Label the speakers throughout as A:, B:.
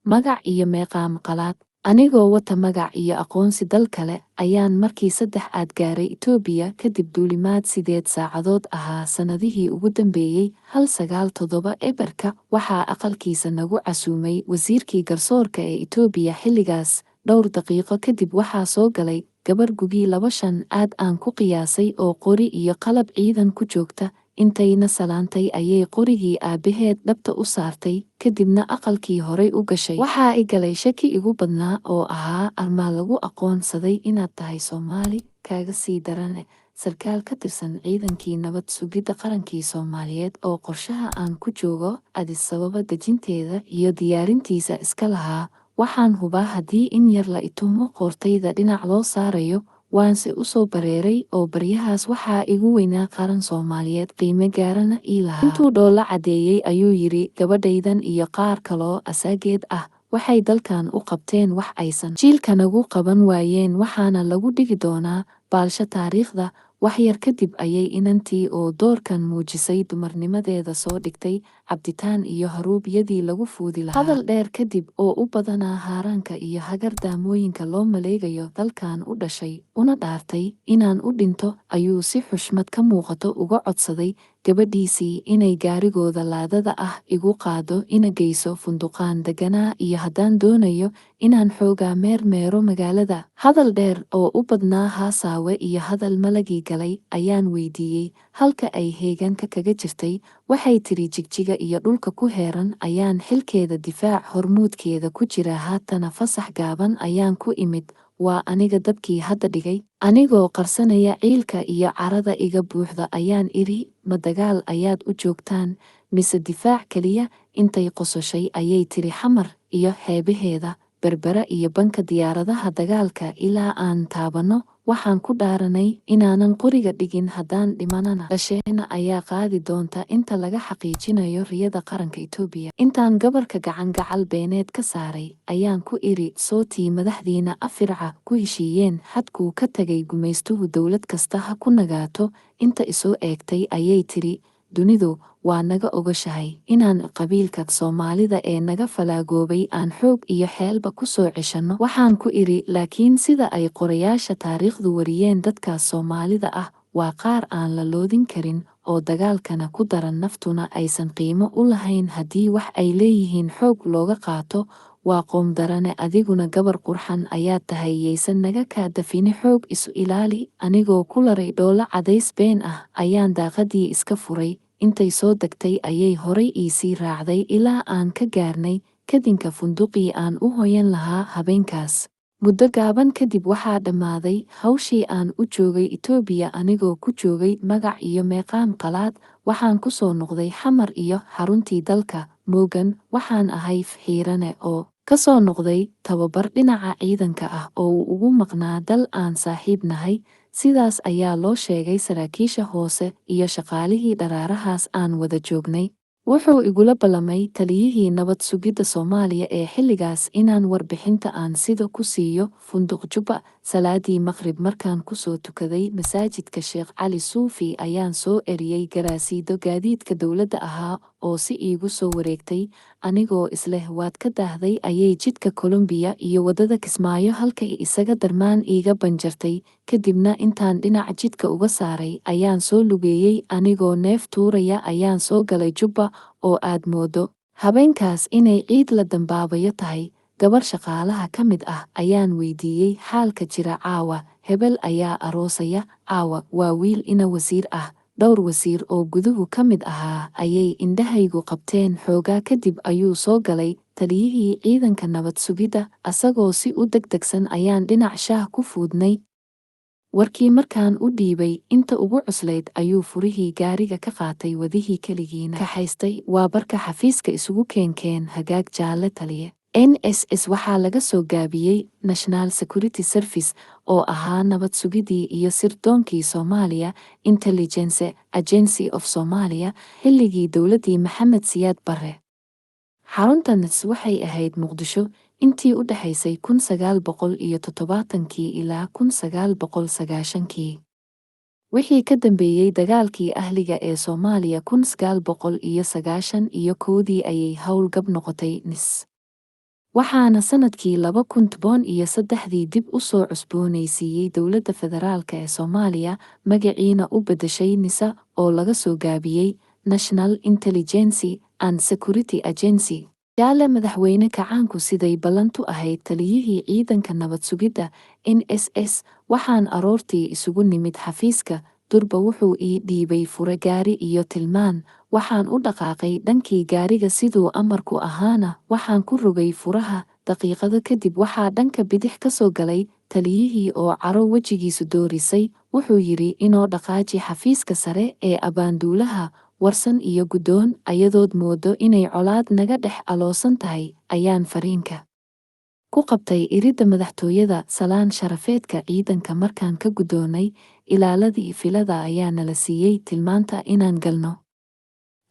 A: Magac iyo meeqaam qalaad. Anigoo wata magac iyo aqoonsi dal kale, ayaan markii 3 aad gaaray Itoobiya kadib duulimaad 8 saacadood ahaa sanadihii ugu dambeeyey. 197 Eberka waxaa aqalkiisa nagu casuumay wasiirkii garsoorka ee Itoobiya xilligaas. Dhowr daqiiqo kadib waxaa soo galay gabar gugii 25 aad aan ku qiyaasay oo qori iyo qalab ciidan ku joogta. Intayna salaantay ayay qorigii aabaheed dhabta u saartay, kadibna aqalkii horay u gashay. Waxaa i galay shaki igu badnaa oo ahaa armaa lagu aqoonsaday inaad tahay Soomaali. Kaaga sii darane, sarkaal ka tirsan ciidankii nabad sugidda qarankii Soomaaliyeed oo qorshaha aan ku joogo Addis Ababa dejinteeda iyo diyaarintiisa iska lahaa. Waxaan hubaa haddii in yar la itumo qoortayda dhinac loo saarayo. Waanse u soo bareeray oo baryahaas waxaa igu weynaa qaran Soomaaliyeed qiime gaarana ii lahaa. Intuu dhoolla caddeeyey ayuu yidhi, gabadhaydan iyo qaar kaloo asaageed ah waxay dalkan u qabteen wax aysan jiilka nagu qaban waayeen, waxaana lagu dhigi doonaa baalsha taariikhda. Wax yar kadib ayay inantii oo doorkan muujisay dumarnimadeeda soo dhigtay cabditaan iyo haruubyadii lagu fuudi lahaa. Hadal dheer kadib oo u badanaa haaraanka iyo hagardaamooyinka loo maleegayo dalkan u dhashay una dhaartay inaan u dhinto, ayuu si xushmad ka muuqato uga codsaday gabadhiisii inay gaarigooda laadada ah igu qaado ina geyso funduqaan deganaa iyo haddaan doonayo inaan xoogaa meermeero magaalada. Hadal dheer oo u badnaa haasaawe iyo hadal malagii galay ayaan weydiiyey halka ay heeganka kaga jirtay. Waxay tiri Jigjiga iyo dhulka ku heeran ayaan xilkeeda difaac hormuudkeeda ku jira, haatana fasax gaaban ayaan ku imid. Waa aniga dabkii hadda dhigay. Anigoo qarsanaya ciilka iyo carada iga buuxda ayaan idhi, ma dagaal ayaad u joogtaan mise difaac keliya? Intay qososhay ayay tiri xamar iyo xeebaheeda, berbera iyo banka diyaaradaha dagaalka ilaa aan taabanno. Waxaan ku dhaaranay inaanan qoriga dhigin, haddaan dhimanana dhasheena ayaa qaadi doonta inta laga xaqiijinayo riyada qaranka Itoobiya. Intaan gabarka gacan beeneed ka saaray ayaan ku idhi, sootii madaxdiina Afirca ku heshiiyeen xadkuu ka tagay gumaystuhu dowlad kasta ha ku nagaato. Inta isoo eegtay ayay tiri, dunidu waa naga ogashahay inaan qabiilka Soomaalida ee naga falaagoobay aan xoog iyo xeelba ku soo ceshanno. Waxaan ku idhi, laakiin sida ay qorayaasha taariikhdu wariyeen, dadkaas Soomaalida ah waa qaar aan la loodin karin oo dagaalkana ku daran, naftuna aysan qiimo u lahayn haddii wax ay leeyihiin xoog looga qaato. Waa qoom darane, adiguna gabar qurxan ayaad tahay, yaysan naga kaa dafini, xoog isu ilaali. Anigoo ku laray dhoolla cadays been ah ayaan daaqadii iska furay. Intay soo degtay ayay horay iisii raacday ilaa aan ka gaarnay kadinka funduqii aan u hoyan lahaa habeenkaas. Muddo gaaban kadib waxaa dhammaaday hawshii aan u joogay Itoobiya anigoo ku joogay magac iyo meeqaam qalaad. Waxaan ku soo noqday xamar iyo xaruntii dalka. Moogan waxaan ahay xiirane oo ka soo noqday tababar dhinaca ciidanka ah oo uu ugu maqnaa dal aan saaxiib nahay. Sidaas ayaa loo sheegay saraakiisha hoose iyo shaqaalihii dharaarahaas aan wada joognay. Wuxuu igula ballamay taliyihii nabad sugidda Soomaaliya ee xilligaas inaan warbixinta aan sida ku siiyo funduq Jubba. Salaadii maqrib markaan ku soo tukaday masaajidka Sheekh Cali Suufi ayaan soo eriyey garaasiido gaadiidka dowladda ahaa oo si iigu soo wareegtay. Anigoo isleh waad ka daahday ayay jidka Kolombiya iyo waddada Kismaayo halkay isaga darmaan iiga banjartay. Kadibna intaan dhinaca jidka uga saaray ayaan soo lugeeyey, anigoo neef tuuraya ayaan soo galay Jubba oo aad moodo habeenkaas inay ciid la dambaabayo tahay. Gabar shaqaalaha ka mid ah ayaan weydiiyey xaalka jira caawa. Hebel ayaa aroosaya caawa, waa wiil ina wasiir ah. Dhowr wasiir oo guduhu ka mid ahaa ayay indhahaygu qabteen. Xoogaa kadib ayuu soo galay taliyihii ciidanka nabad sugidda, asagoo si u degdegsan ayaan dhinac shaah ku fuudnay. Warkii markaan u dhiibay inta ugu cuslayd ayuu furihii gaariga ka qaatay, wadihii keligiina ka haystay. Waa barka xafiiska isugu keenkeen hagaag jaalle taliye. NSS waxaa laga soo gaabiyey National Security Service oo ahaa nabad sugidii iyo sirdoonkii Soomaaliya, Intelligence Agency of Somalia xilligii dowladdii Maxamed Siyaad Barre. Xarunta NSS waxay ahayd Muqdisho intii u dhaxaysay 1970 ilaa 1990. Wixii ka dambeeyey dagaalkii ahliga ee Soomaaliya 1991 ayay howlgab noqotay NSS. waxaana sanadkii 2013 dib u soo cusboonaysiiyey dowladda federaalka ee Soomaaliya magaciina u beddeshay NISA oo laga soo gaabiyey National Intelligence and Security Agency. Jaale madaxweyne kacaanku siday ballantu ahayd taliyihii ciidanka nabad sugidda NSS waxaan aroortii isugu nimid xafiiska durba wuxuu ii dhiibay fure gaari iyo tilmaan waxaan u dhaqaaqay dhankii gaariga siduu amarku ahaana waxaan ku rogay furaha daqiiqado kadib waxaa dhanka bidix ka soo galay taliyihii oo caro wejigiisu doorisay wuxuu yidhi inoo dhaqaaji xafiiska sare ee abaanduulaha warsan iyo guddoon ayadood moodo inay colaad naga dhex aloosan tahay ayaan fariinka ku qabtay iridda madaxtooyada salaan sharafeedka ciidanka markaan ka guddoonay ilaaladii filada ayaa nala siiyey tilmaanta inaan galno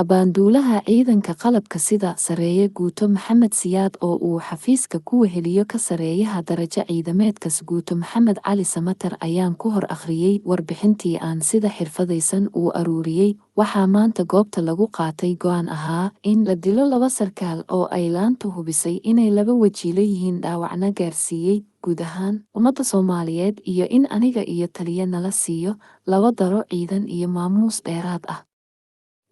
A: abaanduulaha ciidanka qalabka sida sareeye guuto Maxamed Siyaad oo uu xafiiska ku weheliyo ka sareeyaha darajo ciidameedkas guuto Maxamed Cali Samatar ayaan ku hor akhriyey warbixintii aan sida xirfadaysan uu aruuriyey waxaa maanta goobta lagu qaatay go'aan ahaa in la dilo 2 sarkaal oo ay laantu hubisay inay 2 wajiilo yihiin dhaawacna gaarsiiyey guud ahaan ummadda Soomaaliyeed iyo in aniga iyo taliye nala siiyo 2 daro ciidan iyo maamuus dheeraad ah.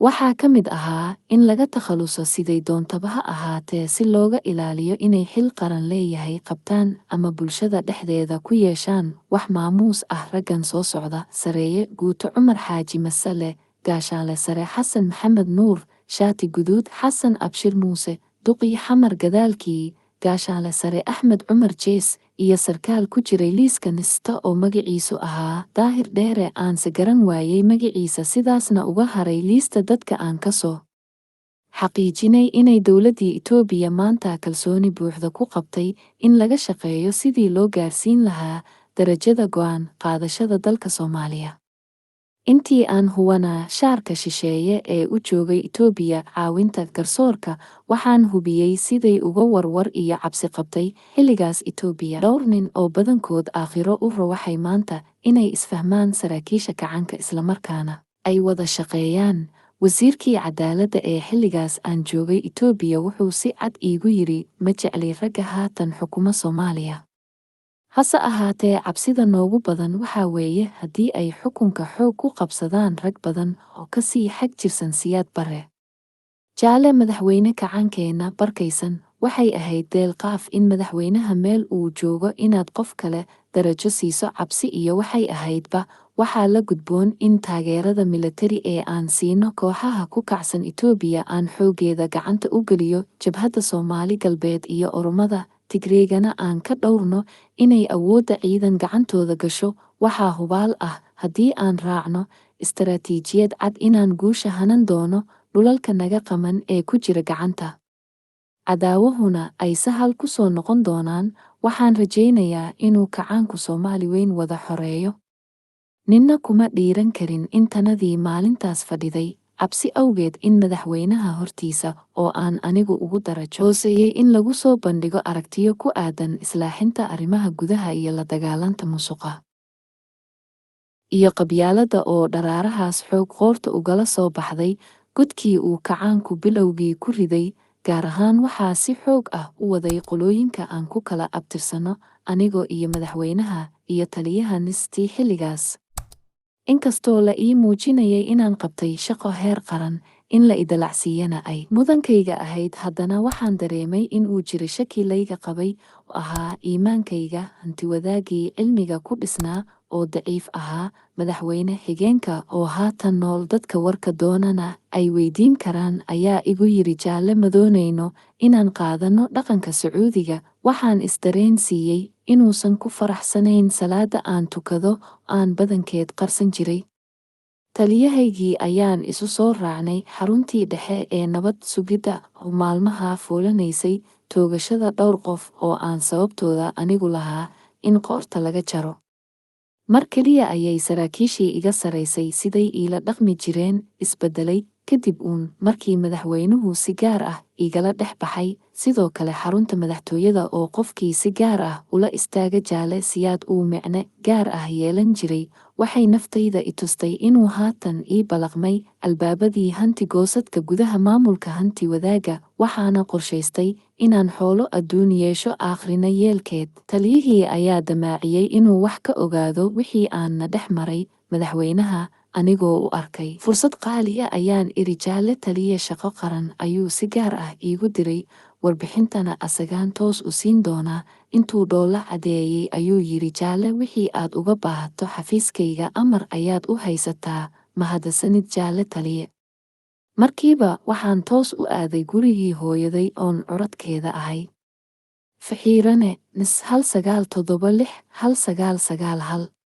A: Waxaa ka mid ahaa in laga takhaluso siday doontaba ha ahaatee si looga ilaaliyo inay xil qaran leeyahay qabtaan ama bulshada dhexdeeda ku yeeshaan wax maamuus ah raggan soo socda sareeye guuto Cumar Xaaji Masale gaashaanle sare Xasan Maxamed Nuur shaati guduud Xasan Abshir Muuse duqii xamar gadaalkii gaashaanle sare Axmed Cumar Jees iyo sarkaal ku jiray liiska NISTA oo magaciisu ahaa Daahir Dheere aanse garan waayey magaciisa sidaasna uga haray liista dadka aan ka soo xaqiijinay inay dowladdii Itoobiya maanta kalsooni buuxda ku qabtay in laga shaqeeyo sidii loo gaarsiin lahaa darajada go'aan qaadashada dalka Soomaaliya. Intii aan huwanaa shaarka shisheeye ee u joogay Itoobiya caawinta garsoorka waxaan hubiyey siday uga warwar iyo cabsi qabtay xilligaas Itoobiya. Dhowr nin oo badankood aakhiro u rawaxay maanta inay isfahmaan saraakiisha kacanka islamarkaana ay wada shaqeeyaan. Wasiirkii cadaaladda ee xilligaas aan joogay Itoobiya wuxuu si cad iigu yidhi ma jecli ragga haatan xukuma Soomaaliya. Hase ahaatee cabsida noogu badan waxaa weeye haddii ay xukunka xoog ku qabsadaan rag badan oo ka sii xag jirsan Siyaad Barre. Jaale madaxweyne kacaankeena barkaysan waxay ahayd deelqaaf in madaxweynaha meel uu joogo inaad qof kale darajo siiso cabsi iyo waxay ahaydba waxaa la gudboon in taageerada militari ee aan siino kooxaha ku kacsan Itoobiya aan xooggeeda gacanta u geliyo jabhadda Soomaali Galbeed iyo Oromada Tigreegana aan ka dhowrno inay awoodda ciidan gacantooda gasho waxaa hubaal ah haddii aan raacno istaraatiijiyad cad inaan guusha hanan doono dhulalka naga qaman ee ku jira gacanta cadaawahuna ay sahal ku soo noqon doonaan waxaan rajaynayaa inuu kacaanku Soomaali weyn wada xoreeyo. Ninna kuma dhiiran karin intanadii maalintaas fadhiday cabsi awgeed in madaxweynaha hortiisa oo aan anigu ugu darajo hooseeyey in lagu soo bandhigo aragtiyo ku aadan islaaxinta arrimaha gudaha iyo la dagaalanta musuqa iyo qabyaaladda oo dharaarahaas xoog qoorta ugala soo baxday godkii uu kacaanku bilowgii ku riday gaar ahaan waxaa si xoog ah u waday qolooyinka aan ku kala abtirsano anigoo iyo madaxweynaha iyo taliyaha NIST xilligaas. Inkastoo la ii muujinayay inaan qabtay shaqo heer qaran in la idalacsiiyana ay mudankayga ahayd haddana waxaan dareemay in uu jiro shaki layga qabay oo ahaa iimaankayga hantiwadaagii cilmiga ku dhisnaa oo daciif ahaa madaxweyne xigeenka oo haatan nool dadka warka doonana ay weydiin karaan ayaa igu yidhi Jaale ma doonayno inaan qaadano dhaqanka Sacuudiga waxaan isdareen siiyey inuusan ku faraxsanayn salaada aan tukado aan badankeed qarsan jiray. Taliyahaygii ayaan isu soo raacnay xaruntii dhexe ee nabad sugidda oo maalmaha fuulanaysay toogashada dhowr qof oo aan sababtooda anigu lahaa in qoorta laga jaro. Mar keliya ayay saraakiishii iga saraysay siday iila dhaqmi jireen isbedelay kadib markii madaxweynuhu si gaar ah igala dhex baxay sidoo kale xarunta madaxtooyada oo qofkii si gaar ah ula istaaga Jaalle Siyaad uu micne gaar ah yeelan jiray, waxay naftayda i tustay inuu haatan ii balaqmay albaabadii hanti goosadka gudaha maamulka hanti wadaaga, waxaana qorshaystay inaan xoolo adduun yeesho aakrina yeelkeed. Taliyihii ayaa damaaciyey inuu wax ka ogaado wixii aanna dhex maray madaxweynaha, anigoo u arkay fursad qaali ah ayaan iri Jaalle taliye shaqo qaran ayuu si gaar ah iigu diray, warbixintana asagaan toos u siin doonaa. Intuu dhoolla cadeeyey ayuu yiri Jaalle wixii aad uga baahato xafiiskayga amar ayaad u haysataa, mahadsanid Jaalle taliye. Markiiba waxaan toos u aaday gurigii hooyaday oon curadkeeda ahay. Faxiirane, nis 1976 1991.